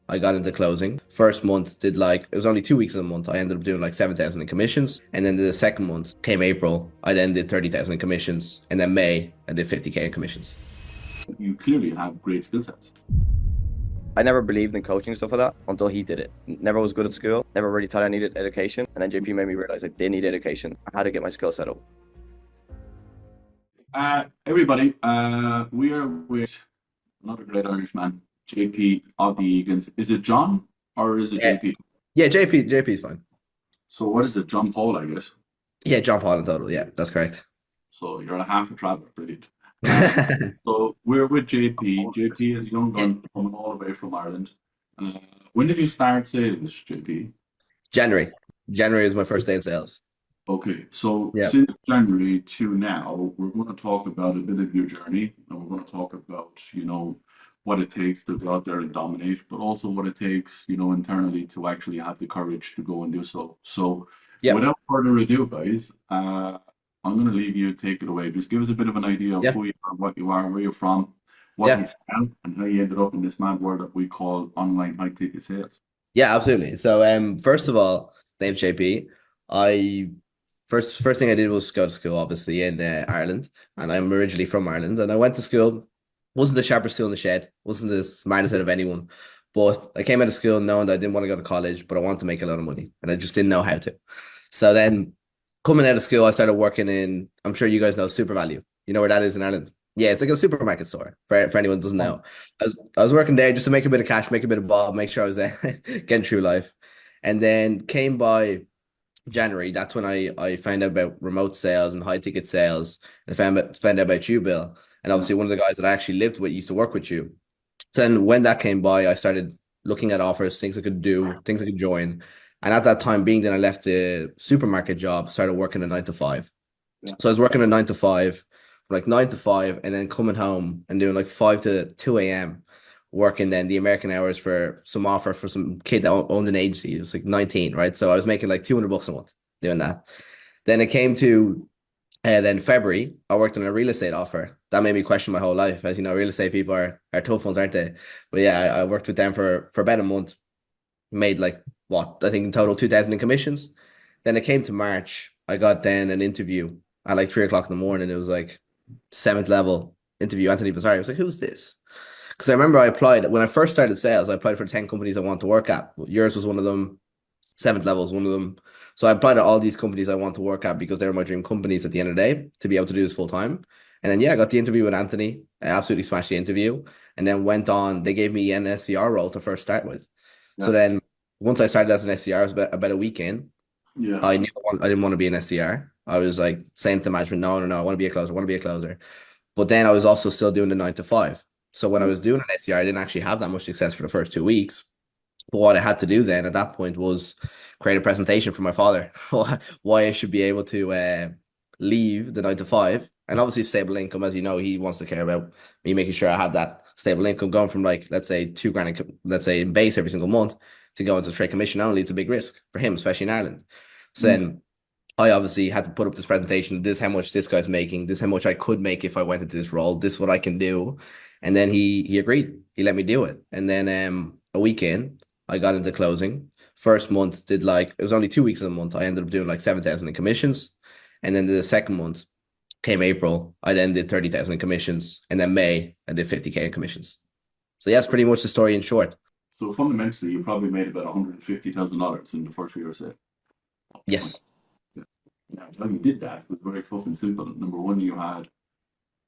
I got into closing. First month did like, it was only 2 weeks in a month. I ended up doing like 7,000 in commissions. And then the second month came April, I then did 30,000 in commissions. And then May, I did 50K in commissions. You clearly have great skill sets. I never believed in coaching and stuff like that until he did it. Never was good at school, never really thought I needed education. And then JP made me realize I did need education. I had to get my skill set up. Everybody, we are with another great Irishman, JP of the Eagans. Is it John or is it Yeah, JP? yeah, JP is fine. So what is it? John Paul, I guess. Yeah, John Paul in total. Yeah, that's correct. So you're a half a traveler, brilliant. So we're with JP. JP is a young gun coming all the way from Ireland. Uh, when did you start sales, JP? January. January is my first day in sales. Okay, so Yeah. since January to now, we're going to talk about a bit of your journey, and we're going to talk about, what it takes to go out there and dominate, but also what it takes, internally to actually have the courage to go and do so. So, Yeah. without further ado, guys, I'm going to leave you take it away. Just give us a bit of an idea of Yeah. who you are, what you are, where you're from, what Yeah. you sell, and how you ended up in this mad world that we call online high ticket sales. Yeah, absolutely. So, first of all, name's JP. I first thing I did was go to school, obviously in Ireland, and I'm originally from Ireland. And I went to school, wasn't the sharpest tool in the shed, wasn't the smartest out of anyone, but I came out of school knowing that I didn't want to go to college, but I wanted to make a lot of money, and I just didn't know how to. So then, coming out of school, I started working in. I'm sure you guys know Super Value. You know where that is in Ireland? Yeah, it's like a supermarket store for anyone who doesn't know. I was working there just to make a bit of cash, make a bit of bob, make sure I was getting through life. And then came by January, that's when I found out about remote sales and high ticket sales, and found out about you, Bill. And Yeah. obviously one of the guys that I actually lived with used to work with you. So then when that came by, I started looking at offers, things I could do, things I could join. And at that time being, then I left the supermarket job, started working a 9 to 5. Yeah. So I was working a 9 to 5, like 9 to 5, and then coming home and doing like 5 to 2 a.m. working then the American hours for some offer for some kid that owned an agency. It was like 19, right? So I was making like 200 bucks a month doing that. Then it came to then February, I worked on a real estate offer. That made me question my whole life. As you know, real estate people are tough ones, aren't they? But yeah, I worked with them for about a month, made like what I think in total 2,000 in commissions. Then it came to March, I got then an interview at like 3 o'clock in the morning. It was like seventh level interview, Anthony Vasari. I was like, who's this? Because I remember I applied when I first started sales, I applied for 10 companies I want to work at. Yours was one of them, seventh level was one of them. So I applied at all these companies I want to work at because they were my dream companies at the end of the day to be able to do this full time. And then, yeah, I got the interview with Anthony. I absolutely smashed the interview and then went on. They gave me an SDR role to first start with. So Yeah. then once I started as an SDR, it was about a week in. Yeah. I knew I didn't want to be an SDR. I was like saying to management, no, no, no, I want to be a closer, I want to be a closer. But then I was also still doing the 9 to 5. So when I was doing an SDR, I didn't actually have that much success for the first 2 weeks. But what I had to do then at that point was create a presentation for my father why I should be able to leave the 9 to 5 and obviously stable income. As you know, he wants to care about me making sure I had that stable income going from like let's say 2 grand, let's say in base every single month to go into straight commission only. It's a big risk for him, especially in Ireland. So Mm. then I obviously had to put up this presentation. This is how much this guy's making. This is how much I could make if I went into this role. This is what I can do. And then he agreed. He let me do it. And then a week in, I got into closing. First month did like it was only 2 weeks in a month. I ended up doing like 7,000 in commissions. And then the second month came April. I then did 30,000 in commissions. And then May, I did 50K in commissions. So yeah, that's pretty much the story in short. So fundamentally, you probably made about $150,000 in the first year or so. Yes. Yeah. Now, how you did that was very fucking simple. Number one, you had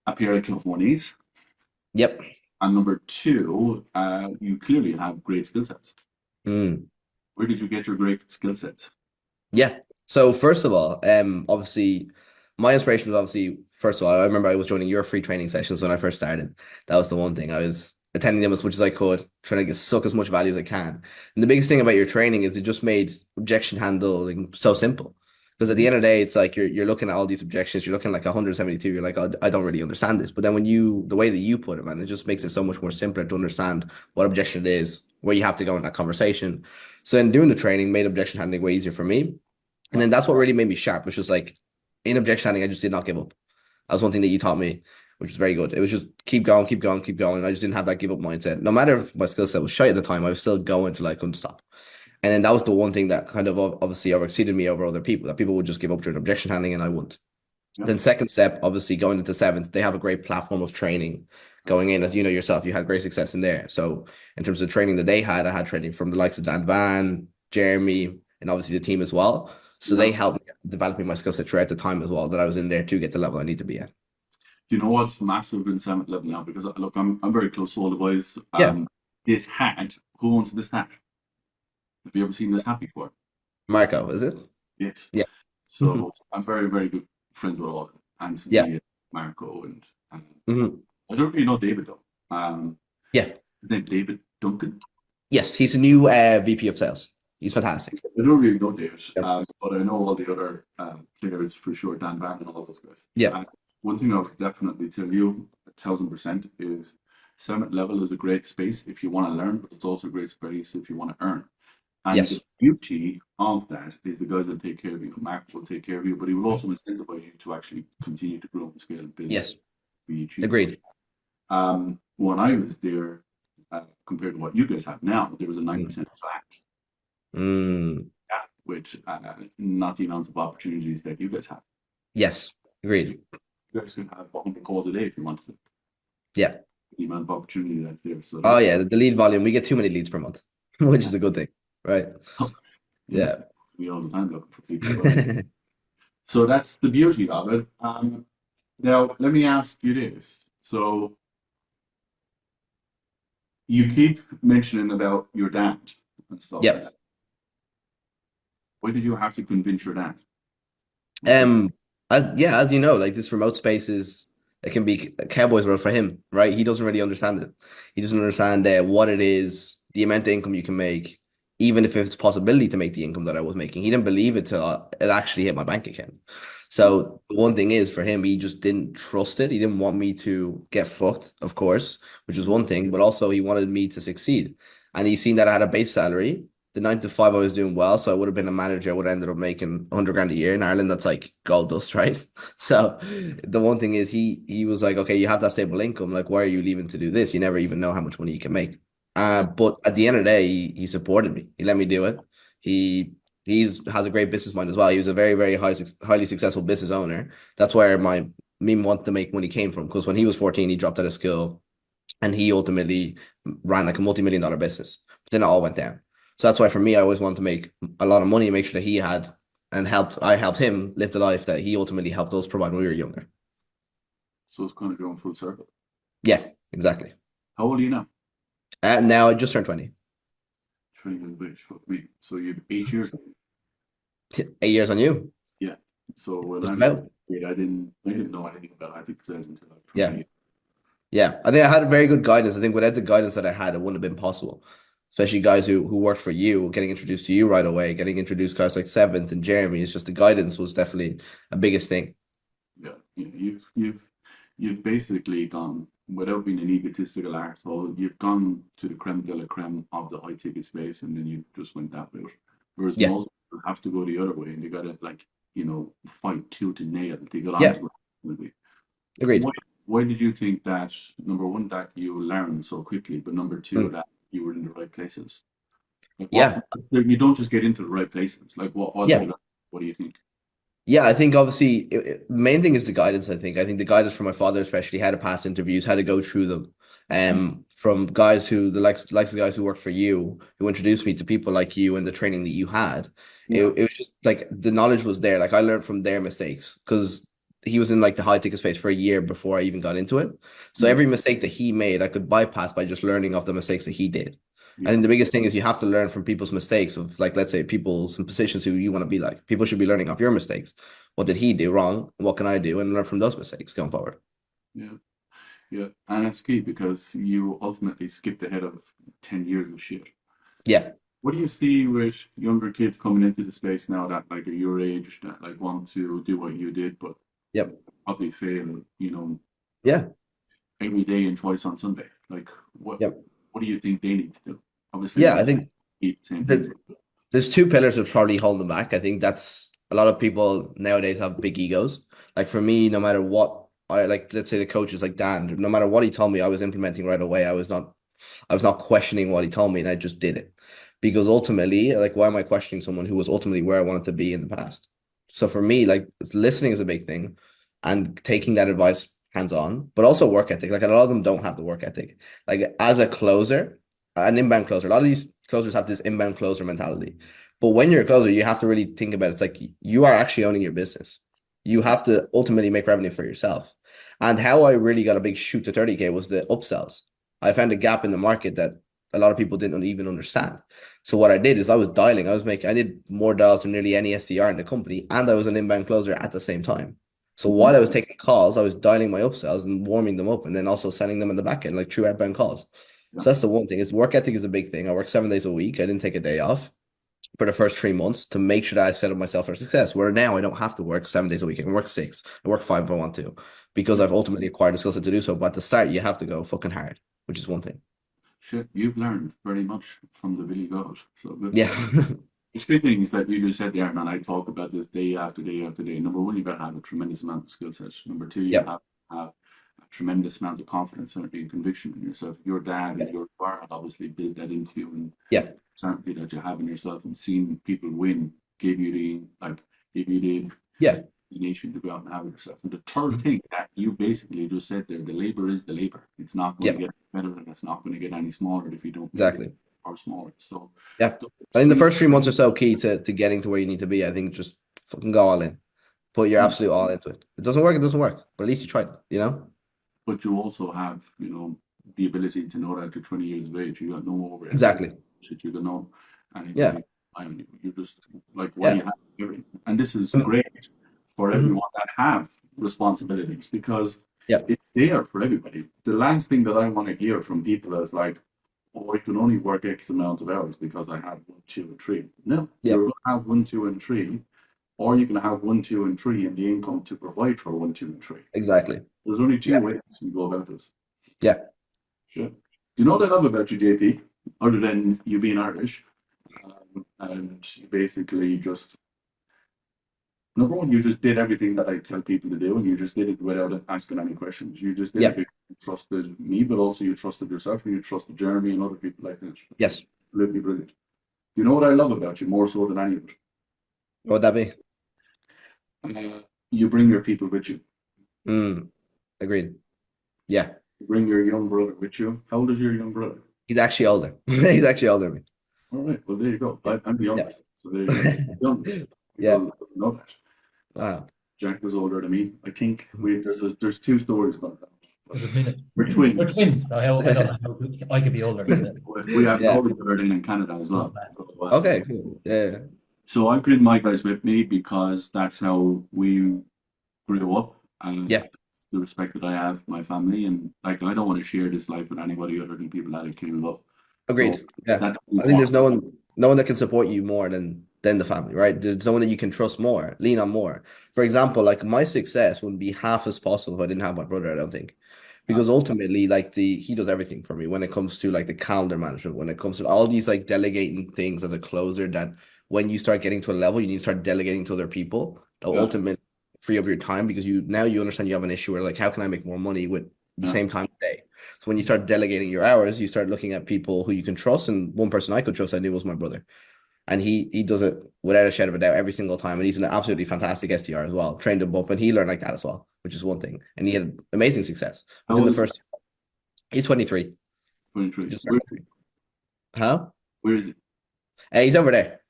a pair of monies, Yep. and number two, you clearly have great skill sets. Mm. Where did you get your great skill sets? Yeah. So first of all, obviously my inspiration was obviously first of all, I remember I was joining your free training sessions when I first started. That was the one thing. I was attending them as much as I could, trying to suck as much value as I can. And the biggest thing about your training is it just made objection handling so simple. Because at the end of the day, it's like you're looking at all these objections, you're looking like 172, you're like, I don't really understand this. But then the way that you put it, man, it just makes it so much more simpler to understand what objection it is, where you have to go in that conversation. So then doing the training made objection handling way easier for me. And then that's what really made me sharp, which was like in objection handling, I just did not give up. That was one thing that you taught me. which was very good. It was just keep going, keep going, keep going. I just didn't have that give up mindset. No matter if my skill set was shy at the time, I was still going till I couldn't stop. And then that was the one thing that kind of obviously overexceeded me over other people, that people would just give up during objection handling and I wouldn't. Yeah. Then second step, obviously going into seventh, they have a great platform of training going in. As you know yourself, you had great success in there. So in terms of training that they had, I had training from the likes of Dan Van, Jeremy, and obviously the team as well. So they helped me developing my skill set throughout the time as well that I was in there to get the level I need to be at. Do you know what's massive in 7th level now? Because look, I'm very close to all the boys. Yeah. This hat, who owns this hat? Have you ever seen this hat before? Marco, is it? Yes. Yeah. So I'm very, very good friends with all of them. Anthony, Marco, and I don't really know David though. Yeah. His name David Duncan. Yes, he's a new VP of sales. He's fantastic. I don't really know David, but I know all the other players for sure, Dan Van and all those guys. Yeah. One thing I would definitely tell you 1,000% is 7th level is a great space if you want to learn, but it's also a great space if you want to earn. And the beauty of that is the guys that take care of you. Mark will take care of you, but he will also incentivize you to actually continue to grow and scale and build. Yes. Agreed. When I was there, compared to what you guys have now, there was a 9% flat. Which not the amount of opportunities that you guys have. Yes, agreed. You guys could have 100 calls a day if you wanted to. Yeah. The amount of opportunity that's there. So oh yeah, the lead volume, we get too many leads per month, which is a good thing, right? Yeah. We all the time looking for people. So that's the beauty of it. Now let me ask you this. So you keep mentioning about your dad and stuff. Yep. Like that. Why did you have to convince your dad? As you know, like this remote space it can be a cowboy's world for him, right? He doesn't really understand it. He doesn't understand what it is, the amount of income you can make, even if it's a possibility to make the income that I was making. He didn't believe it till it actually hit my bank account. So the one thing is for him, he just didn't trust it. He didn't want me to get fucked, of course, which was one thing, but also he wanted me to succeed. And he seen that I had a base salary. The 9 to 5 I was doing well, so I would have been a manager. I would have ended up making 100 grand a year in Ireland. That's like gold dust, right? So the one thing is he was like, okay, you have that stable income. Like, why are you leaving to do this? You never even know how much money you can make. But at the end of the day, he supported me. He let me do it. He has a great business mind as well. He was a very, very highly successful business owner. That's where me want to make money came from. Because when he was 14, he dropped out of school, and he ultimately ran like a multi-million-dollar business. But then it all went down. So that's why for me, I always wanted to make a lot of money and make sure that he had and I helped him live the life that he ultimately helped us provide when we were younger. So it's kind of going full circle. Yeah, exactly. How old are you now? Now I just turned 20. 20 years of age. Fuck me. So you have 8 years. 8 years on you. Yeah. So when I didn't know anything about IT sales until I was 20. Yeah. I think I had very good guidance. I think without the guidance that I had, it wouldn't have been possible. Especially guys who worked for you, getting introduced to you right away, getting introduced guys like 7th and Jeremy. It's just the guidance was definitely a biggest thing. Yeah, you've basically gone, without being an egotistical arsehole, you've gone to the creme de la creme of the high ticket space, and then you just went that route. Whereas most people have to go the other way, and they gotta fight tooth and nail to get onto it. Agreed. Why did you think that, number one, that you learned so quickly, but number two, that you were in the right places? You don't just get into the right places. Like what do you think? Yeah, I think obviously the main thing is the guidance. I think the guidance from my father, especially how to pass interviews, how to go through them. From guys who the likes of guys who work for you, who introduced me to people like you and the training that you had. It was just like the knowledge was there. Like I learned from their mistakes because he was in like the high ticket space for a year before I even got into it. So every mistake that he made, I could bypass by just learning off the mistakes that he did. I think the biggest thing is you have to learn from people's mistakes of, like, let's say people in positions who you want to be like. People should be learning off your mistakes. What did he do wrong? What can I do? And learn from those mistakes going forward. Yeah. And it's key because you ultimately skipped ahead of 10 years of shit. Yeah. What do you see with younger kids coming into the space now that like are your age that like want to do what you did, but probably fail, every day and twice on Sunday? Like what do you think they need to do? Obviously, I think there's two pillars that probably hold them back. I think that's a lot of people nowadays have big egos. Like for me, no matter what let's say the coaches like Dan, no matter what he told me, I was implementing right away. I was not questioning what he told me, and I just did it. Because ultimately, like, why am I questioning someone who was ultimately where I wanted to be in the past? So for me, like, listening is a big thing, and taking that advice hands on, but also work ethic. Like, a lot of them don't have the work ethic. Like, as a closer, an inbound closer, a lot of these closers have this inbound closer mentality. But when you're a closer, you have to really think about it. It's like you are actually owning your business. You have to ultimately make revenue for yourself. And how I really got a big shoot to 30K was the upsells. I found a gap in the market that a lot of people didn't even understand. So what I did is I did more dials than nearly any SDR in the company, and I was an inbound closer at the same time. So while I was taking calls, I was dialing my upsells and warming them up, and then also sending them in the back end, like true outbound calls. Yeah. So that's the one thing. Is work ethic is a big thing. I work 7 days a week. I didn't take a day off for the first 3 months to make sure that I set up myself for success. Where now I don't have to work 7 days a week. I can work 6. I work 5 if I want to, because I've ultimately acquired the skill set to do so. But at the start, you have to go fucking hard, which is one thing. Shit, you've learned very much from the Billy Goat. So good. Yeah. There's three things that you just said there, man. I talk about this day after day after day. Number one, you got to have a tremendous amount of skill set. Number two, you Yep. have to have a tremendous amount of confidence and conviction in yourself. Your dad and your environment obviously built that into you, and Yeah. certainly that you have in yourself, and seeing people win gave you the Yeah. nation to go out and have it yourself. And the third thing that you basically just said there, the labor is the labor. It's not going to Yeah. get better, and it's not going to get any smaller if you don't make Exactly. it or smaller. So Yeah. I think the first 3 months are so key to getting to where you need to be. I think just fucking go all in. Put your absolute all into it. It doesn't work, it doesn't work. But at least you tried, you know? But you also have, the ability to know that you're 20 years of age. You got no over Exactly. shit you don't know. Yeah. Anybody, you're just like, why Yeah. you have everything. And this is great for everyone that have responsibilities, because Yeah. it's there for everybody. The last thing that I want to hear from people is like, oh, I can only work X amount of hours because I have 1, 2, and 3. No, Yeah. you're going to have 1, 2, and 3, or you can have 1, 2, and 3 and the income to provide for 1, 2, and 3. Exactly. There's only two Yeah. ways we go about this. Yeah. Sure. Do you know what I love about you, JP? Other than you being Irish, and you basically just, number one, you just did everything that I tell people to do, and you just did it without asking any questions. You just did Yeah. it because you trusted me, but also you trusted yourself, and you trusted Jeremy and other people like that. Yes. Absolutely brilliant. You know what I love about you more so than any of it? What would that be? You bring your people with you. Agreed. Yeah. You bring your young brother with you. How old is your young brother? He's actually older. He's actually older than me. All right. Well, there you go. Yeah. I'm the youngest. So there you go. The youngest. Yeah. People know that. Wow. Jack was older than me. I think there's two stories about that. Wait a minute. We're twins. We're twins. So I don't know how I could be older than that. We have Yeah. another brother in Canada as well. Okay, cool. Yeah. So I bring my guys with me because that's how we grew up, and Yeah. that's the respect that I have for my family, and like I don't want to share this life with anybody other than people that I care love. Agreed. So Yeah. that's I think there's important. no one that can support you more than the family, right? There's someone that you can trust more, lean on more. For example, like my success wouldn't be half as possible if I didn't have my brother, I don't think. Because ultimately, like he does everything for me when it comes to like the calendar management, when it comes to all these like delegating things as a closer, that when you start getting to a level, you need to start delegating to other people that will Yeah. ultimately free up your time, because you understand you have an issue where like, how can I make more money with the Yeah. same time a day? So when you start delegating your hours, you start looking at people who you can trust. And one person I could trust, I knew, was my brother. And he does it without a shadow of a doubt every single time. And he's an absolutely fantastic SDR as well. Trained him up, and he learned like that as well, which is one thing. And he had amazing success How within the old is first. He's 23. 23. Just Where, Huh? where is it? He's over there.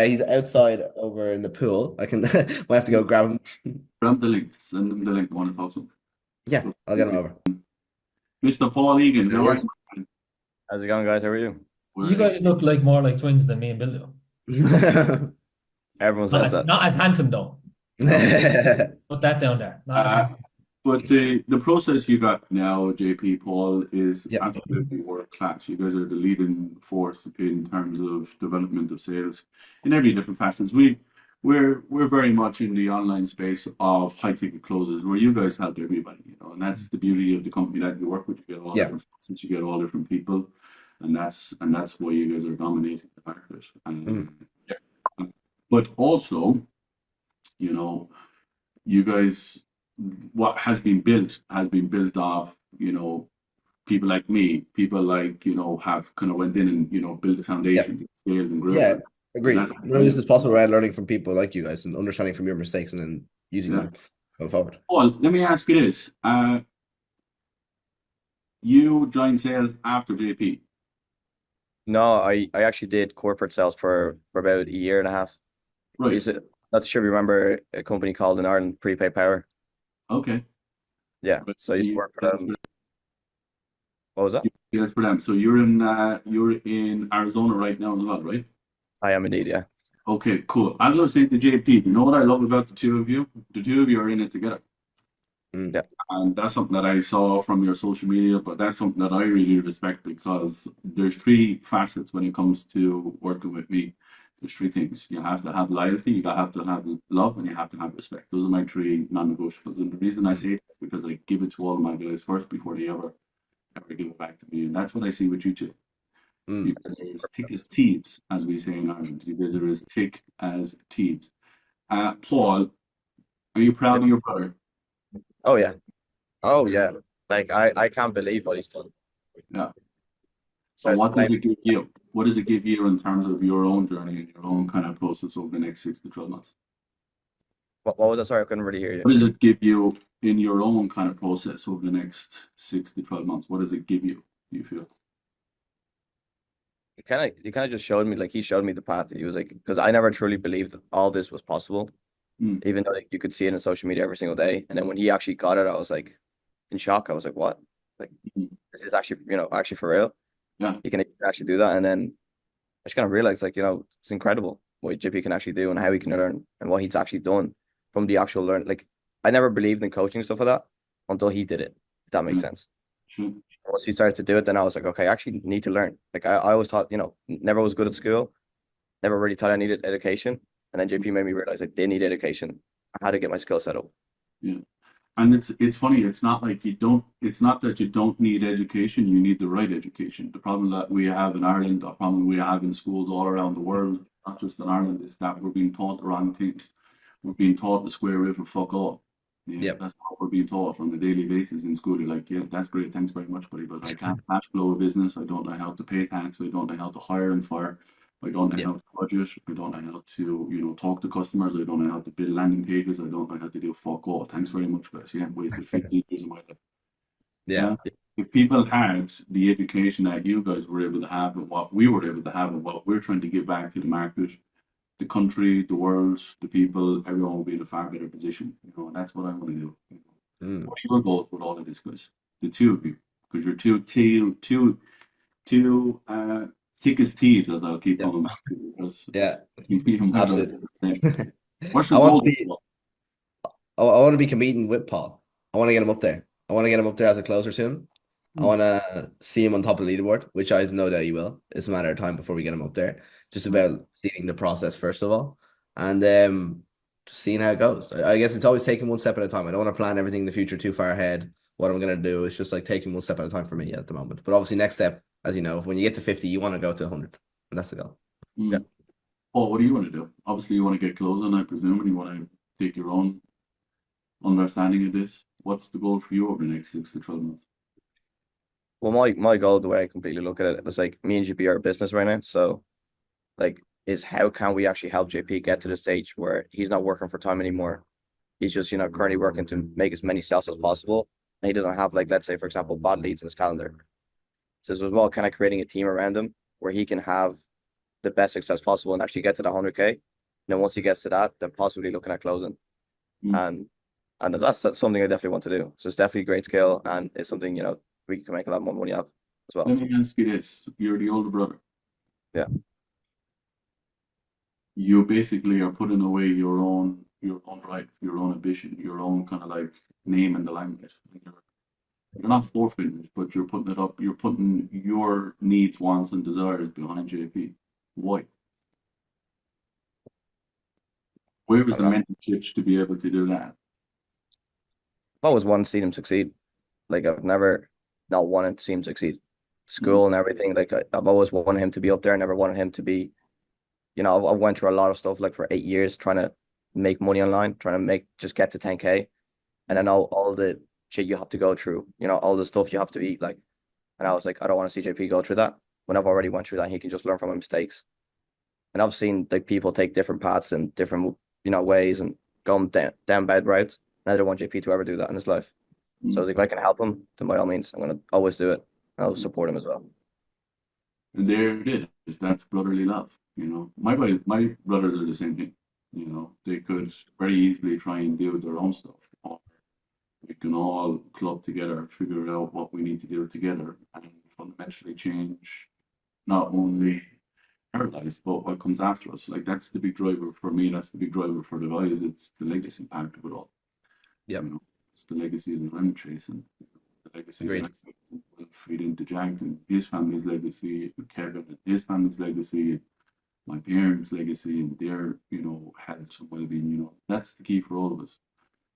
He's outside over in the pool. I can might have to go grab him. Grab the link. Send them the link. I want to talk to them. Yeah, I'll get him over. Mr. Paul Egan, how are Yes. you? How's it going, guys? How are you? You guys look like more like twins than me and Bill do. Everyone says that. Not as handsome though. Put that down there. Not as handsome. But the process you got now, JP Paul, is Yeah. absolutely world class. You guys are the leading force in terms of development of sales in every different facets. We're very much in the online space of high ticket closes, where you guys help everybody, and that's the beauty of the company that you work with. You get all Yeah. different facets, you get all different people, and that's why you guys are dominating the market. Yeah. But also, you guys what has been built off, people like me, people like, have kind of went in and, built a foundation, scaled and grew Yeah, it. agreed. That's None of this is possible without learning from people like you guys and understanding from your mistakes and then using yeah. them going forward. Paul, let me ask you this. You joined sales after JP. No, I actually did corporate sales for about a year and a half. Right. Is it not sure if you remember a company called in Ireland Prepaid Power? Okay. Yeah. Right. So I used to work for them. What was that? Yes, for them. So you're in Arizona right now as well, right? I am indeed, yeah. Okay, cool. As I was saying to JP, you know what I love about the two of you? The two of you are in it together. Yeah. And that's something that I saw from your social media, but that's something that I really respect because there's three facets when it comes to working with me. There's three things. You have to have loyalty, you have to have love, and you have to have respect. Those are my three non-negotiables. And the reason I say it is because I give it to all my guys first before they ever give it back to me. And that's what I see with you two. You guys are as thick as thieves, as we say in Ireland. You guys are as thick as thieves. Paul, are you proud of your brother? Oh yeah. Oh yeah. Like I can't believe what he's done. Yeah. So And what does it give you? What does it give you in terms of your own journey and your own kind of process over the next 6 to 12 months? what was that? Sorry, I couldn't really hear you. What does it give you in your own kind of process over the next 6 to 12 months? What does it give you, do you feel? He kind of just showed me, like he showed me the path. He was like, because I never truly believed that all this was possible, even though like, you could see it in social media every single day. And then when he actually got it, I was like in shock. I was like, what? Like this is actually, actually for real. Yeah. You can actually do that. And then I just kind of realized, like, it's incredible what JP can actually do and how he can learn and what he's actually done from the actual learn. Like, I never believed in coaching and stuff like that until he did it, if that makes sense. Sure. Once he started to do it, then I was like, okay, I actually need to learn. Like, I always thought, never was good at school, never really thought I needed education. And then JP made me realize I did need education. I had to get my skill set up. Yeah. And it's funny, it's not that you don't need education, you need the right education. The problem that we have in Ireland, the problem we have in schools all around the world, not just in Ireland, is that we're being taught the wrong things. We're being taught the square root of fuck all. Yeah, that's what we're being taught on a daily basis in school. You're like, yeah, that's great, thanks very much, buddy, but I can't cash flow a business, I don't know how to pay tax, I don't know how to hire and fire. I don't know how to budget. I don't know how to, talk to customers. I don't know how to build landing pages. I don't know how to do fuck all. Thanks very much, guys. Yeah, wasted 15 years of my life. Yeah. If people had the education that you guys were able to have and what we were able to have and what we're trying to give back to the market, the country, the world, the people, everyone will be in a far better position. And that's what I want to do. What are your goals with all of this, guys? The two of you, because you're two thick as thieves, as I'll keep calling back to, because absolutely. What's your goal? I want to be competing with Paul. I want to get him up there. I want to get him up there as a closer soon. I want to see him on top of the leaderboard, which I know that he will. It's a matter of time before we get him up there. Just about seeing the process first of all, and just seeing how it goes. I guess it's always taking one step at a time. I don't want to plan everything in the future too far ahead. What I'm gonna do is just like taking one step at a time for me at the moment. But obviously, next step, as you know, when you get to 50, you want to go to 100, and that's the goal. Yeah. Paul, what do you want to do? Obviously, you want to get closing, I presume, and you want to take your own understanding of this. What's the goal for you over the next 6 to 12 months? Well, my goal, the way I completely look at it, is like me and JP are a business right now. So, like, is how can we actually help JP get to the stage where he's not working for time anymore? He's just, currently working to make as many sales as possible. And he doesn't have, like, let's say, for example, bad leads in his calendar. So as well, kind of creating a team around him where he can have the best success possible and actually get to the 100K. And then once he gets to that, then possibly looking at closing. And that's something I definitely want to do. So it's definitely a great skill, and it's something, we can make a lot more money out as well. Let me ask you this. You're the older brother. Yeah. You basically are putting away your own drive, your own ambition, your own kind of like name in the limelight. You're not forfeiting it, but you're putting it up. You're putting your needs, wants, and desires behind JP. Why? Where was the mental switch to be able to do that? I've always wanted to see him succeed. Like, I've never not wanted to see him succeed. School and everything. Like, I've always wanted him to be up there. I never wanted him to be, I went through a lot of stuff like for 8 years trying to make money online, trying to just get to 10K. and then all the shit you have to go through, you know, all the stuff you have to eat, like, and I was like, I don't want to see JP go through that when I've already went through that. He can just learn from my mistakes. And I've seen like people take different paths and different, you know, ways and go down bad routes. And I don't want JP to ever do that in his life. So I was like, if I can help him, then by all means, I'm gonna always do it. I'll support him as well. And there it is. That's brotherly love. You know, my brothers are the same thing. You know, they could very easily try and do their own stuff. Or we can all club together, figure out what we need to do together, and fundamentally change not only our lives, but what comes after us. Like that's the big driver for me. That's the big driver for the guys. It's the legacy part of it all. Yeah. You know, it's the legacy that I'm chasing. The legacy Agreed. that will feed into Jack and his family's legacy, and Kevin and his family's legacy, and my parents' legacy, and their, you know, health and well-being. You know, that's the key for all of us.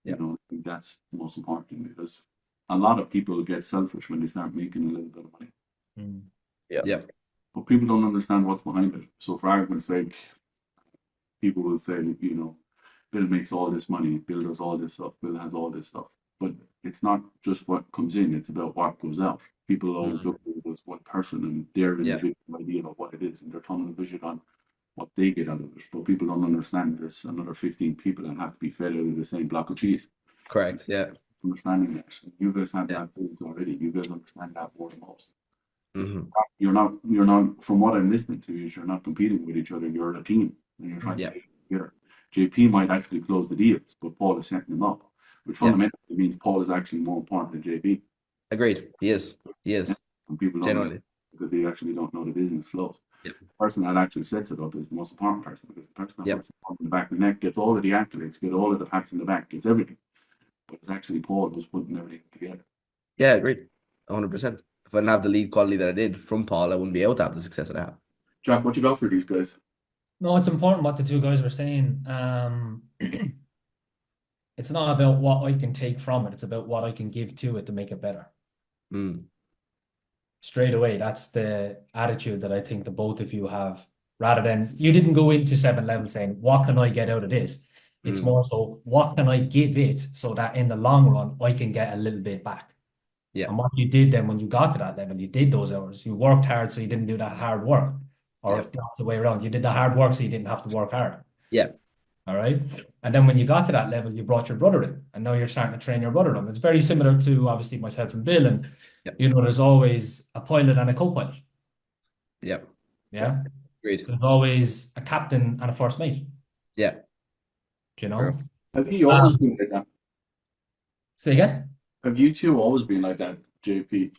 Yeah. You know, I think that's the most important thing, because a lot of people get selfish when they start making a little bit of money. Mm. Yeah. But people don't understand what's behind it. So for argument's sake, people will say, you know, Bill makes all this money, Bill does all this stuff, Bill has all this stuff. But it's not just what comes in, it's about what goes out. People always look at it as one person and their individual idea of what it is, and they're tunnel vision on what they get out of it. But people don't understand there's another 15 people that have to be fed out of the same block of cheese. Correct. Yeah. Understanding that. You guys have that built already. You guys understand that more than most. Mm-hmm. You're not, from what I'm listening to, you're not competing with each other. You're a team and you're trying to get together. JP might actually close the deals, but Paul is setting them up, which fundamentally means Paul is actually more important than JP. Agreed. He is. And people don't know, because they actually don't know the business flows. The person that actually sets it up is the most important person, because the person that puts the in the back of the neck gets all of the accolades, gets all of the pats in the back, gets everything. But it's actually Paul who's putting everything together. Yeah, agreed. 100%. If I didn't have the lead quality that I did from Paul, I wouldn't be able to have the success that I have. Jack, what you got for these guys? No, it's important what the two guys were saying. It's not about what I can take from it. It's about what I can give to it to make it better. Straight away, that's the attitude that I think the both of you have, rather than you didn't go into 7 levels saying, what can I get out of this? It's more so, what can I give it so that in the long run, I can get a little bit back. Yeah. And what you did then when you got to that level, you did those hours. You worked hard so you didn't do that hard work. Or the way around. You did the hard work so you didn't have to work hard. Yeah. All right. And then when you got to that level, you brought your brother in. And now you're starting to train your brother on. It's very similar to obviously myself and Bill. And you know, there's always a pilot and a co-pilot. Yeah. Yeah. Agreed. There's always a captain and a first mate. Yeah. Do you know? Have you always been like that? Say again? Have you two always been like that, JP?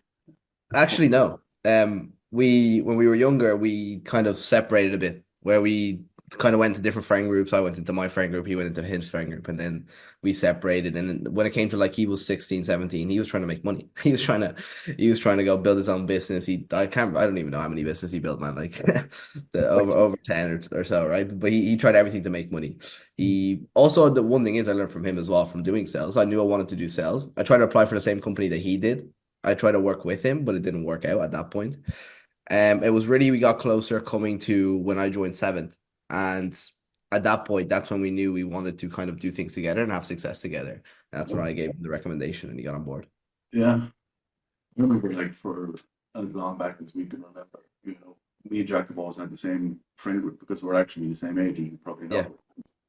Actually, no. When we were younger, we kind of separated a bit, where we kind of went to different friend groups. I went into my friend group, he went into his friend group, and then we separated. And then when it came to, like, he was 16, 17, he was trying to make money. He was trying to go build his own business. I don't even know how many business he built, man, like over 10 or so, right? But he tried everything to make money. He also, the one thing is I learned from him as well, from doing sales. I knew I wanted to do sales. I tried to apply for the same company that he did. I tried to work with him, but it didn't work out at that point. It was really, we got closer coming to when I joined 7th. And at that point, that's when we knew we wanted to kind of do things together and have success together. That's when I gave him the recommendation and he got on board. Yeah. I remember, like, for as long back as we can remember, you know, me and Jack have always had the same friend group because we're actually the same age, as you probably know.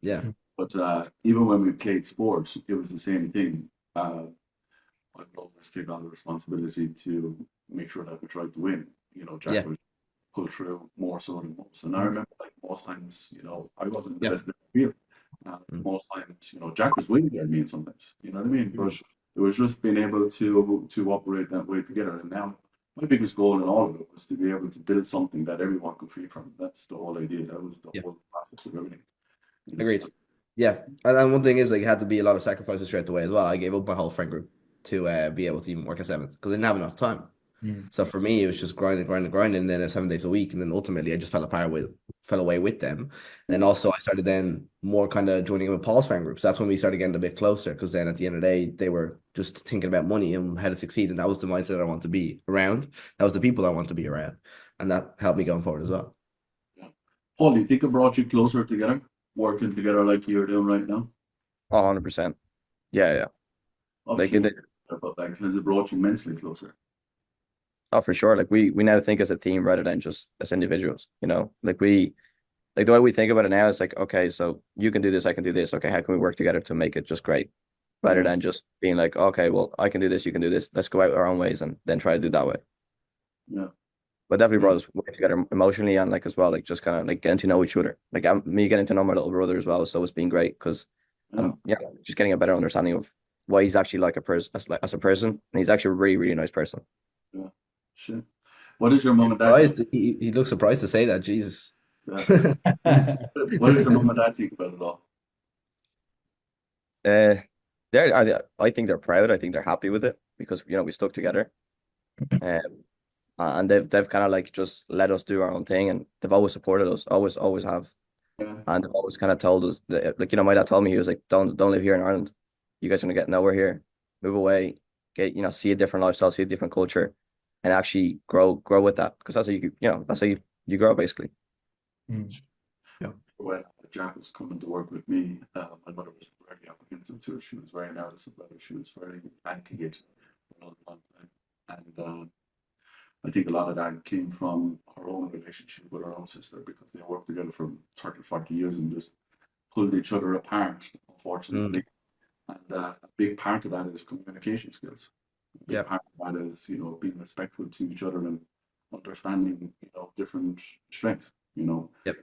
Yeah. But even when we played sports, it was the same thing. I'd always take on the responsibility to make sure that we tried to win. You know, Jack would pull through more so than most. And I remember, like, most times, you know, I wasn't the best in the field. Most times, you know, Jack was way better than me sometimes. You know what I mean? But it was just being able to operate that way together. And now my biggest goal in all of it was to be able to build something that everyone could feed from. That's the whole idea. That was the whole process of everything. You know? Agreed. Yeah. And one thing is, like, it had to be a lot of sacrifices straight away as well. I gave up my whole friend group to be able to even work at 7th because I didn't have enough time. So for me, it was just grinding, and then 7 days a week. And then ultimately I just fell away with them. And then also I started then more kind of joining in with Paul's friend groups. That's when we started getting a bit closer, because then at the end of the day, they were just thinking about money and how to succeed. And that was the mindset I want to be around. That was the people I want to be around. And that helped me going forward as well. Yeah. Paul, do you think it brought you closer together, working together like you're doing right now? 100%. Yeah. Obviously, it, but like, has it brought you mentally closer? oh, for sure. Like we now think as a team rather than just as individuals, you know, like the way we think about it now is like, okay, so you can do this, I can do this. Okay, how can we work together to make it just great? Rather Yeah. than just being like, okay, well, I can do this, you can do this. Let's go out our own ways and then try to do that way. Yeah. But definitely brought us way together emotionally and like as well, like just kind of like getting to know each other. Like me getting to know my little brother as well. So it's been great because Yeah. yeah, just getting a better understanding of why he's actually like a person as a person. And he's actually a really, really nice person. Yeah. Shit. What is your mom and dad think? Surprised. He looks surprised to say that. Jesus. Yeah. What does your mom and dad think about it all? I think they're proud. I think they're happy with it because you know we stuck together. And they've kind of like just let us do our own thing, and they've always supported us, always have, Yeah. and they've always kind of told us that, like, you know, my dad told me, he was like, don't live here in Ireland, you guys are gonna get nowhere here, move away, get, you know, see a different lifestyle, see a different culture, and actually grow with that, because that's how that's how you grow basically. Yeah. When Jack was coming to work with me, my mother was very apprehensive to it. She was very nervous about it. She was very anti it for a long time. And I think a lot of that came from her own relationship with her own sister because they worked together for 30, 40 years and just pulled each other apart, unfortunately. And a big part of that is communication skills. A big Yeah. part of that is, you know, being respectful to each other and understanding, you know, different strengths, you know. Yep.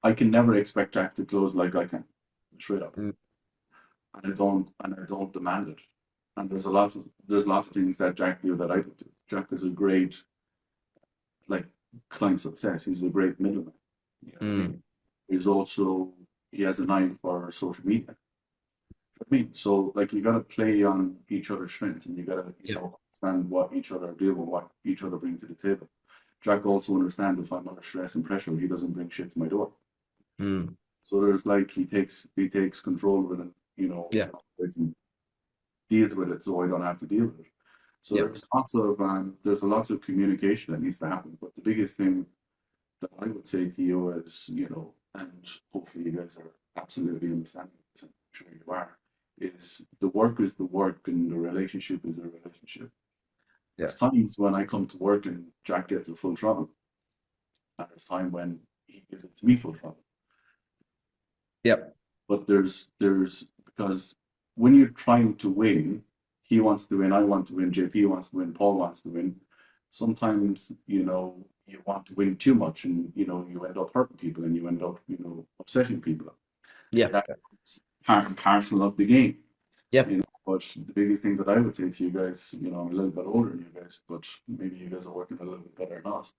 I can never expect Jack to close like I can, straight up. Mm. And I don't demand it. And there's lots of things that Jack do that I don't do. Jack is a great like client success. He's a great middleman. You know what I mean? He has an eye for social media. I mean, so like you gotta play on each other's strengths and you gotta, you know, understand what each other do and what each other bring to the table. Jack also understands if I'm under stress and pressure, he doesn't bring shit to my door. So there's like he takes control with it, you know, and deals with it so I don't have to deal with it. So there's lots of communication that needs to happen. But the biggest thing that I would say to you is, you know, and hopefully you guys are absolutely understanding this, and I'm sure you are, is the work is the work and the relationship is the relationship. There's times when I come to work and Jack gets a full throttle, and there's time when he gives it to me full throttle. Yep. But there's because when you're trying to win, he wants to win, I want to win, JP wants to win, Paul wants to win. Sometimes, you know, you want to win too much and, you know, you end up hurting people and you end up, you know, upsetting people. Yeah. That's part and parcel of the game. Yeah. You know, but the biggest thing that I would say to you guys, you know, I'm a little bit older than you guys, but maybe you guys are working a little bit better than us,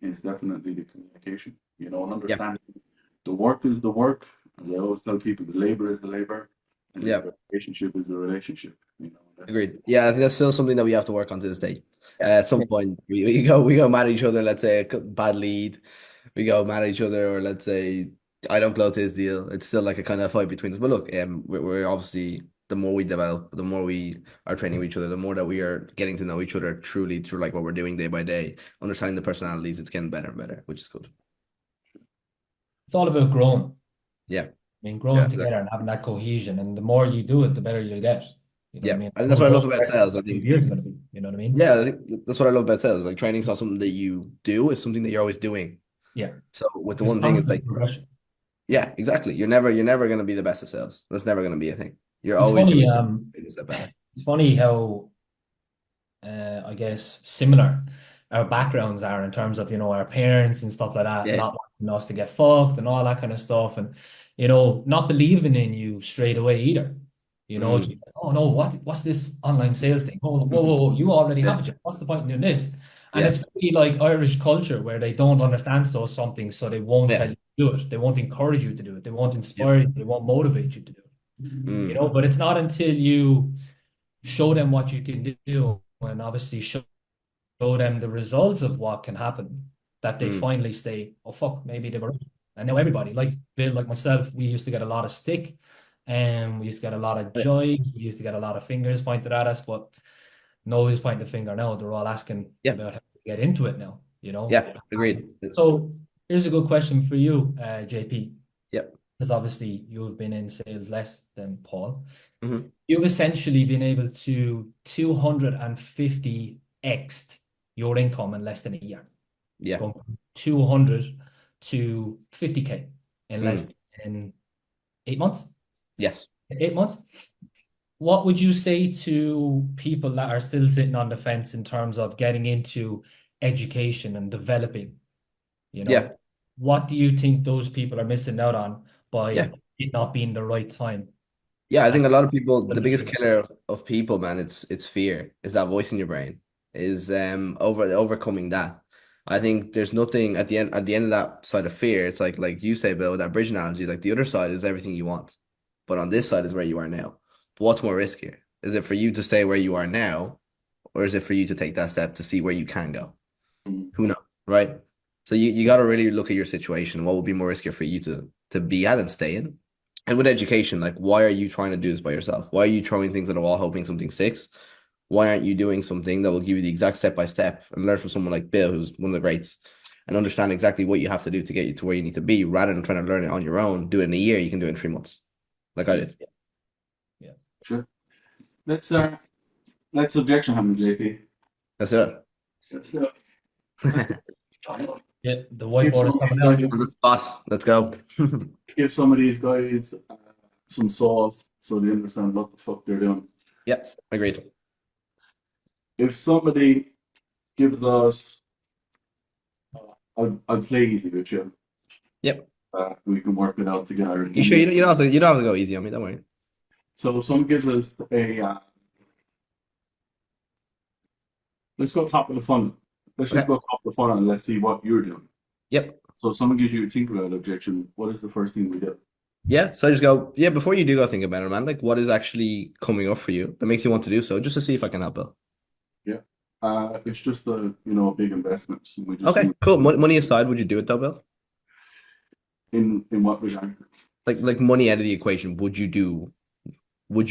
is definitely the communication, you know, and understanding the work is the work. As I always tell people, the labor is the labor. And the relationship is the relationship. You know, agreed. Yeah, I think that's still something that we have to work on to this day. At some point, we go mad at each other. Let's say a bad lead, we go mad at each other, or let's say I don't close his deal. It's still like a kind of fight between us. But look, we're obviously the more we develop, the more we are training with each other, the more that we are getting to know each other truly through like what we're doing day by day, understanding the personalities. It's getting better and better, which is good. It's all about growing. Yeah. I mean, growing together and having that cohesion, and the more you do it, the better you'll get. You know what I mean? And that's what I love about sales. I think years gonna be. You know what I mean? Yeah, I think that's what I love about sales. Like training's not something that you do; it's something that you're always doing. Yeah. So with the one thing is like, yeah, exactly. You're never going to be the best at sales. That's never going to be a thing. You're always funny, going to be a step better. It's funny how, I guess, similar our backgrounds are in terms of, you know, our parents and stuff like that, not wanting us to get fucked and all that kind of stuff, and you know, not believing in you straight away either. You know, oh no, what's this online sales thing? Oh, whoa, you already have it. What's the point in doing this? And it's really like Irish culture where they don't understand something, so they won't tell you to do it. They won't encourage you to do it. They won't inspire you. They won't motivate you to do it. You know, but it's not until you show them what you can do and obviously show them the results of what can happen that they finally say, oh fuck, maybe they were right. And now everybody, like Bill, like myself, we used to get a lot of stick. And we used to get a lot of joy. We used to get a lot of fingers pointed at us, but nobody's pointing the finger now. They're all asking about how to get into it now, you know? Yeah, agreed. So here's a good question for you, JP. Yep. Because obviously you've been in sales less than Paul. You've essentially been able to 250x your income in less than a year. Yeah. Going from 200 to 50K in less than 8 months. Yes. 8 months. What would you say to people that are still sitting on the fence in terms of getting into education and developing? You know, Yeah. what do you think those people are missing out on by Yeah. it not being the right time? Yeah, I think a lot of people, the But biggest true. killer of people, man, it's fear. Is that voice in your brain? Is overcoming that. I think there's nothing at the end of that side of fear. It's like you say, Bill, with that bridge analogy, like the other side is everything you want, but on this side is where you are now. But what's more riskier? Is it for you to stay where you are now, or is it for you to take that step to see where you can go? Who knows, right? So you got to really look at your situation. What would be more riskier for you to be at and stay in? And with education, like, why are you trying to do this by yourself? Why are you throwing things at the wall, hoping something sticks? Why aren't you doing something that will give you the exact step by step and learn from someone like Bill, who's one of the greats, and understand exactly what you have to do to get you to where you need to be, rather than trying to learn it on your own? Do it in a year, you can do it in 3 months, like I did. Yeah. Sure. Let's objection hammer, JP. That's it. Let's Yeah, the whiteboard is coming out. For the spot. Let's go. give some of these guys some sauce so they understand what the fuck they're doing. Yep, agreed. If somebody gives us, I'll play easy with you. Yep. We can work it out together. You sure you don't have to go easy on me? Don't worry. So if someone gives us let's go top of the funnel. Let's just go top of the funnel and let's see what you're doing. Yep. So if someone gives you a think about objection, what is the first thing we do? Yeah. So I just go, yeah, before you do go think about it, man, like what is actually coming up for you that makes you want to do so, just to see if I can help Bill. Yeah. It's just a big investment. We just Okay, cool. Money aside, would you do it though, Bill? in what regard? Like money out of the equation, would you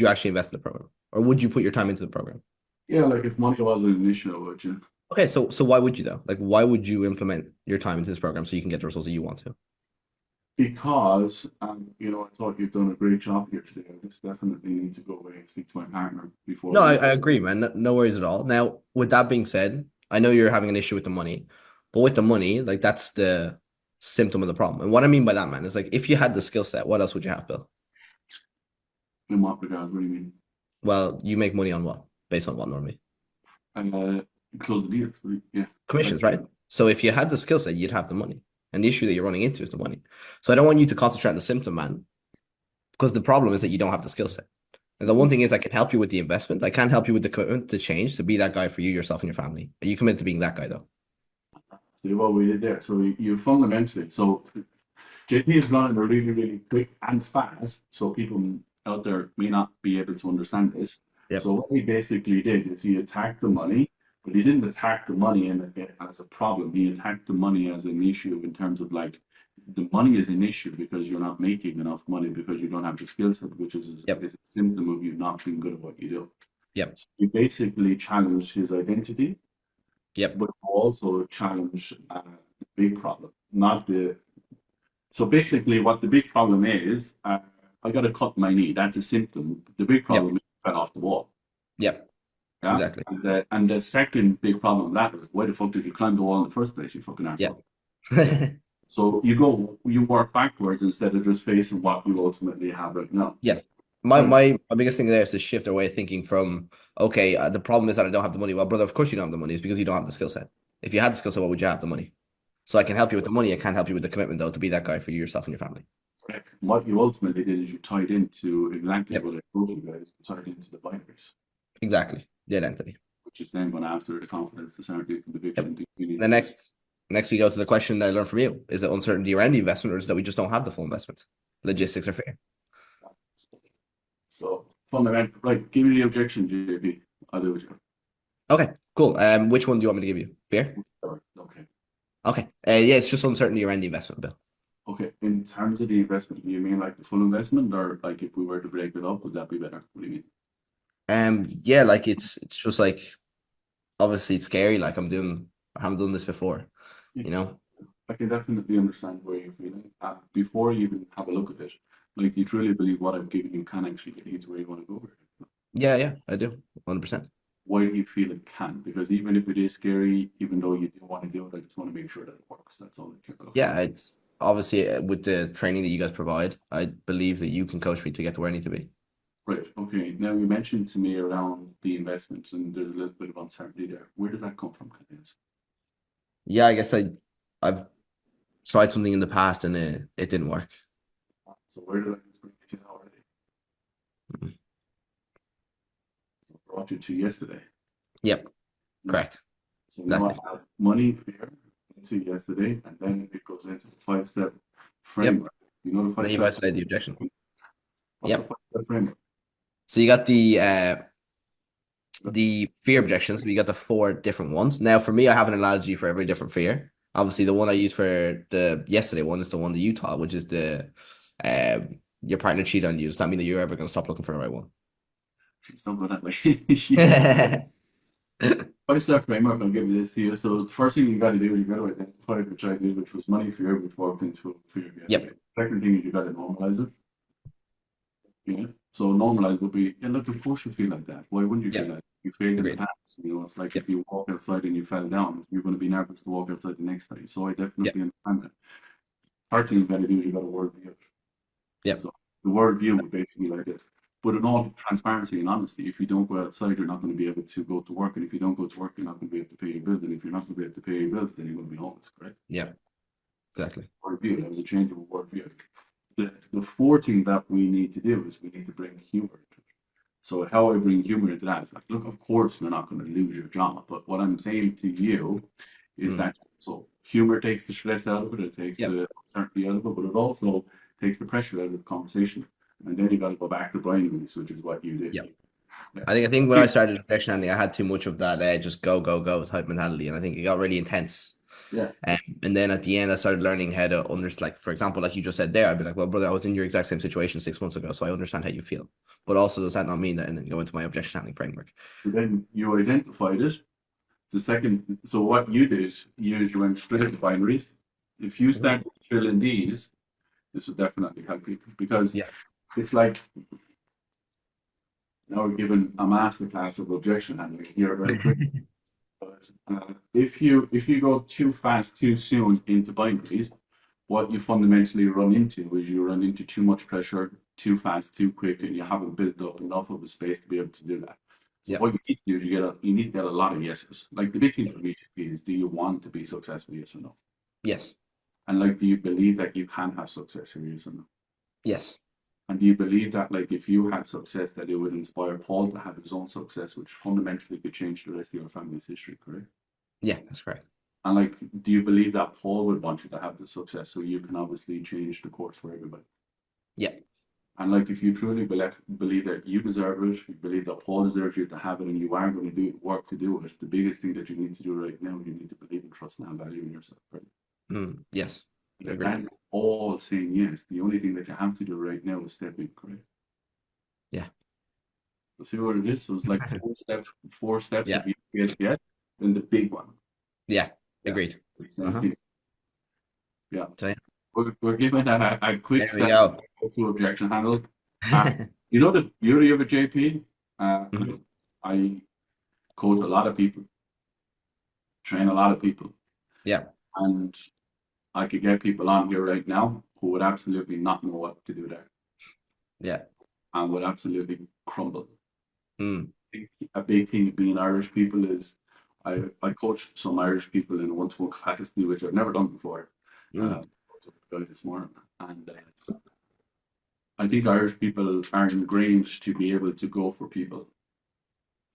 actually invest in the program? Or would you put your time into the program? Yeah, like if money wasn't an issue, would you? Okay, so why would you though? Like why would you implement your time into this program so you can get the results that you want to? Because I thought you've done a great job here today. I just definitely need to go away and speak to my partner before. No, I agree, man. No worries at all. Now, with that being said, I know you're having an issue with the money, but with the money, like that's the symptom of the problem. And what I mean by that, man, is like if you had the skill set, what else would you have, Bill? In what regard? What do you mean? Well, you make money on what? Based on what normally? Close the deals. Yeah. Commissions, right? So if you had the skill set, you'd have the money. And the issue that you're running into is the money. So I don't want you to concentrate on the symptom, man, because the problem is that you don't have the skill set. And the one thing is I can help you with the investment. I can't help you with the commitment to change, to be that guy for you, yourself, and your family. Are you committed to being that guy, though? See what we did there. So you fundamentally, so JP has gone in a really, really quick and fast. So people out there may not be able to understand this. Yep. So what he basically did is he attacked the money, but he didn't attack the money as a problem. He attacked the money as an issue in terms of like the money is an issue because you're not making enough money because you don't have the skill set, which is Yep. a symptom of you not being good at what you do. Yep. So you basically challenged his identity. Yep. But also challenge the big problem, not the. So basically, what the big problem is, I got to cut my knee. That's a symptom. The big problem is I fell off the wall. Yep. Yeah? Exactly. And the second big problem of that is why the fuck did you climb the wall in the first place? You fucking asshole. Yeah. So you work backwards instead of just facing what you ultimately have right now. Yeah. My biggest thing there is to shift our way of thinking from, okay, the problem is that I don't have the money. Well, brother, of course you don't have the money. It's because you don't have the skill set. If you had the skill set, what would you have the money? So I can help you with the money. I can't help you with the commitment, though, to be that guy for you, yourself, and your family. Correct. What you ultimately did is you tied into exactly Yep. what I told you guys. You tied into the binaries, Exactly. The identity. which is then when after the confidence, the certainty, the conviction. The next we go to the question that I learned from you. Is it uncertainty around the investment, or is it that we just don't have the full investment? Logistics are fair. So fundamental, right? Give me the objection, JB. I'll do it. Okay, cool. Which one do you want me to give you? Fair? Okay. Okay. Yeah, it's just uncertainty around the investment, Bill. Okay. In terms of the investment, do you mean like the full investment, or like if we were to break it up, would that be better? What do you mean? Yeah, like it's just like obviously it's scary. Like I haven't done this before, you know? I can definitely understand where you're feeling. Before you even have a look at it, Like, do you truly believe what I've given you can actually get you to where you want to go? Yeah, I do. 100%. Why do you feel it can? Because even if it is scary, even though you do want to do it, I just want to make sure that it works. That's all I care about. Yeah, it's obviously with the training that you guys provide, I believe that you can coach me to get to where I need to be. Right. Okay. Now you mentioned to me around the investments, and there's a little bit of uncertainty there. Where does that come from, can I ask? Yeah, I guess I've tried something in the past and it didn't work. So where did I bring you to now already? Mhm. So I brought you to yesterday. Yep, correct. So now I Exactly. have money, fear into yesterday, and then it goes into the 5-step framework. You know the Then you've 5-step. isolated the objection. What's Yep. the 5-step framework? So you got the fear objections. We got the 4 different ones. Now, for me, I have an analogy for every different fear. Obviously, the one I used for the yesterday one is the one that you taught, which is the your partner cheated on you. Does that mean that you're ever going to stop looking for the right one? It's not going that way. 5-step framework, I'll give you this here. So the first thing you got to do is you got to identify which I did, which was money fear, which walked into fear yesterday. Yep. Second thing is you got to normalize it. Yeah. So normalize would be, yeah, look, of course you feel like that. Why wouldn't you feel Yeah. like that? You failed in the Agreed. past. You know, it's like Yep. if you walk outside and you fell down, you're going to be nervous to walk outside the next time. So I definitely understand that. Third thing you got to do is you got to worldview it. Yep. So the worldview would basically be like this. But in all transparency and honesty, if you don't go outside, you're not going to be able to go to work. And if you don't go to work, you're not going to be able to pay your bills. And if you're not going to be able to pay your bills, then you're going to be homeless, correct? Yeah, exactly. Worldview. That was a change of worldview. The fourth thing that we need to do is we need to bring humor into it. So how I bring humor into that is like, look, of course you're not going to lose your job. But what I'm saying to you is that so humor takes the stress out of it, it takes the uncertainty out of it, but it also takes the pressure out of the conversation. And then you got to go back to binaries, which is what you did. Yeah. I think when I started objection handling, I had too much of that just go type mentality, and I think it got really intense. Yeah. And then at the end, I started learning how to understand. Like, for example, like you just said there, I'd be like, well, brother, I was in your exact same situation 6 months ago, so I understand how you feel. But also, does that not mean that? And then go into my objection handling framework. So then you identified it. The second, so what you did, you went straight to binaries. If you start to fill in these, this will definitely help you because it's like now we're given a masterclass of objection handling here very quickly. But if you go too fast, too soon into binaries, what you fundamentally run into is you run into too much pressure, too fast, too quick, and you haven't built up enough of a space to be able to do that. So what you need to do is you need to get a lot of yeses. Like the big thing for me is, do you want to be successful? Yes or no? Yes. And like, do you believe that you can have success here? Yes or no? Yes. And do you believe that, like, if you had success, that it would inspire Paul to have his own success, which fundamentally could change the rest of your family's history, correct? Yeah, that's correct. And like, do you believe that Paul would want you to have the success so you can obviously change the course for everybody? Yeah. And like, if you truly believe that you deserve it, you believe that Paul deserves you to have it, and you are going to do work to do it, the biggest thing that you need to do right now, you need to believe and trust and have value in yourself, right? Yes. And all saying yes. The only thing that you have to do right now is step in, correct? Yeah. So see what it is? So it's like 4 steps Yeah. of yes, then the big one. Yeah. Agreed. Yeah. So, We're giving a quick there we step go. to objection handle. You know the beauty of a JP? I coach a lot of people, train a lot of people. Yeah. And I could get people on here right now who would absolutely not know what to do there. Yeah. And would absolutely crumble. A big thing of being Irish people is I coached some Irish people in a one-to-one capacity, which I've never done before. This morning, and I think Irish people are ingrained to be able to go for people.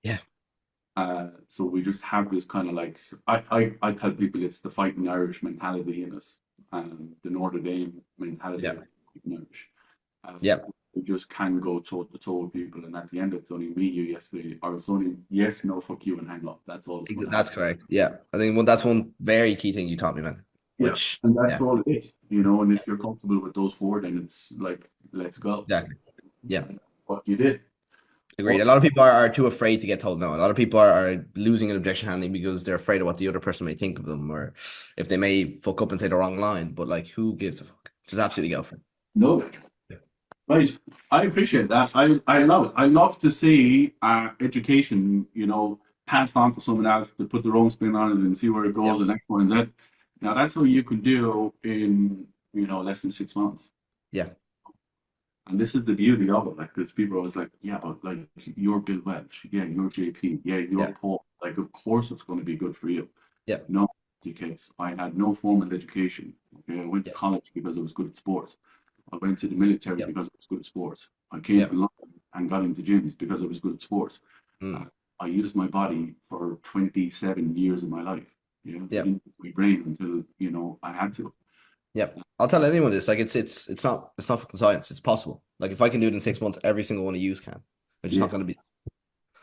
Yeah. So we just have this kind of like I tell people it's the fighting Irish mentality in us, and the Notre Dame mentality in Irish. We just can go toe to toe with people, and at the end it's only me, you, yesterday, or it's only yes, no, fuck you, and hang up. That's all. That's correct. Yeah, I think that's one very key thing you taught me, man. Which and that's all it is, you know. And if you're comfortable with those 4, then it's like, let's go. Exactly. Yeah. That's what you did. Agreed. A lot of people are too afraid to get told no. A lot of people are losing an objection handling because they're afraid of what the other person may think of them, or if they may fuck up and say the wrong line. But like, who gives a fuck? Just absolutely go for it. No. Right. I appreciate that. I love it. I love to see education, passed on to someone else to put their own spin on it and see where it goes and X, Y, and Z. Now that's what you can do in, less than 6 months. Yeah. And this is the beauty of it, because people are always like, yeah, but like you're Bill Welsh, yeah, you're JP, yeah, you're Paul. Like, of course it's going to be good for you. Yeah. No, kids, I had no formal education. Okay, I went to college because I was good at sports. I went to the military because I was good at sports. I came to London and got into gyms because I was good at sports. I used my body for 27 years of my life. My brain until I had to. Yeah, I'll tell anyone this. Like, it's not fucking science. It's possible. Like, if I can do it in 6 months, every single one of you can. It's just not going to be.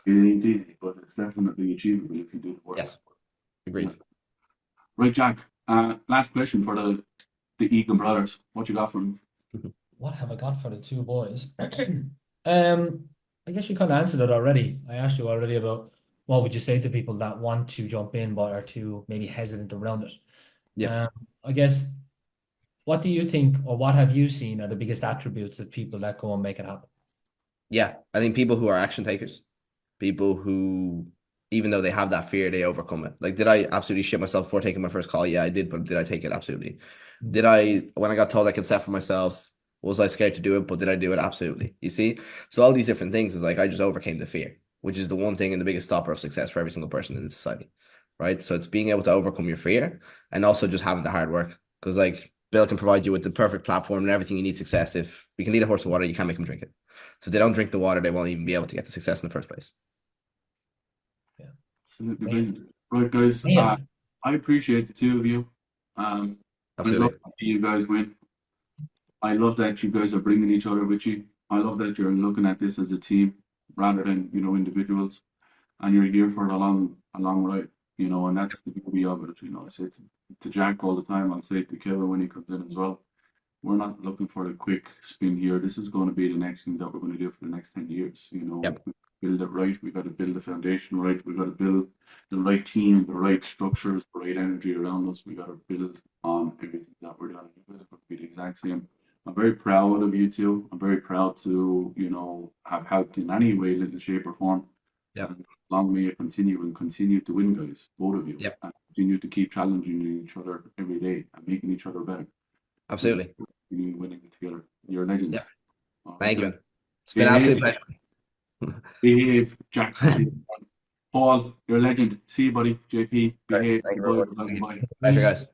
It ain't easy, but it's definitely achievable if you do the work. Yes, agreed. Yeah. Right, Jack. Last question for the Egan brothers. What you got from? What have I got for the two boys? I guess you kind of answered it already. I asked you already about what would you say to people that want to jump in but are too maybe hesitant around it. Yeah. I guess, what do you think, or what have you seen are the biggest attributes of people that go and make it happen? Yeah, I think people who are action takers, people who, even though they have that fear, they overcome it. Like, did I absolutely shit myself before taking my first call? Yeah, I did, but did I take it? Absolutely. Did I, when I got told I could set for myself, was I scared to do it, but did I do it? Absolutely. You see? So all these different things is like, I just overcame the fear, which is the one thing and the biggest stopper of success for every single person in society, right? So it's being able to overcome your fear and also just having the hard work. Because like Bill can provide you with the perfect platform and everything you need success. If we can lead a horse to water, you can't make them drink it. So if they don't drink the water, they won't even be able to get the success in the first place. Yeah, absolutely brilliant. Right, guys. I appreciate the two of you. Absolutely. I love to see you guys win. I love that you guys are bringing each other with you. I love that you're looking at this as a team rather than individuals, and you're here for a long ride. And that's the beauty of it. I say to Jack all the time. I'll say to Kevin when he comes in as well. We're not looking for a quick spin here. This is going to be the next thing that we're going to do for the next 10 years. Build it right. We've got to build the foundation right. We've got to build the right team, the right structures, the right energy around us. We got to build on everything that we're doing. You guys are going to be the exact same. I'm very proud of you two. I'm very proud to, have helped in any way, little shape or form. Yeah. And long may you continue to win, guys, both of you. Yep. And continue to keep challenging each other every day and making each other better. Absolutely. Winning it together. You're legends. Yeah. Thank you. It's been an absolute pleasure. Behave, Jack. Paul, you're a legend. See you, buddy. JP, behave. Thank you very much. Bye. Pleasure, guys.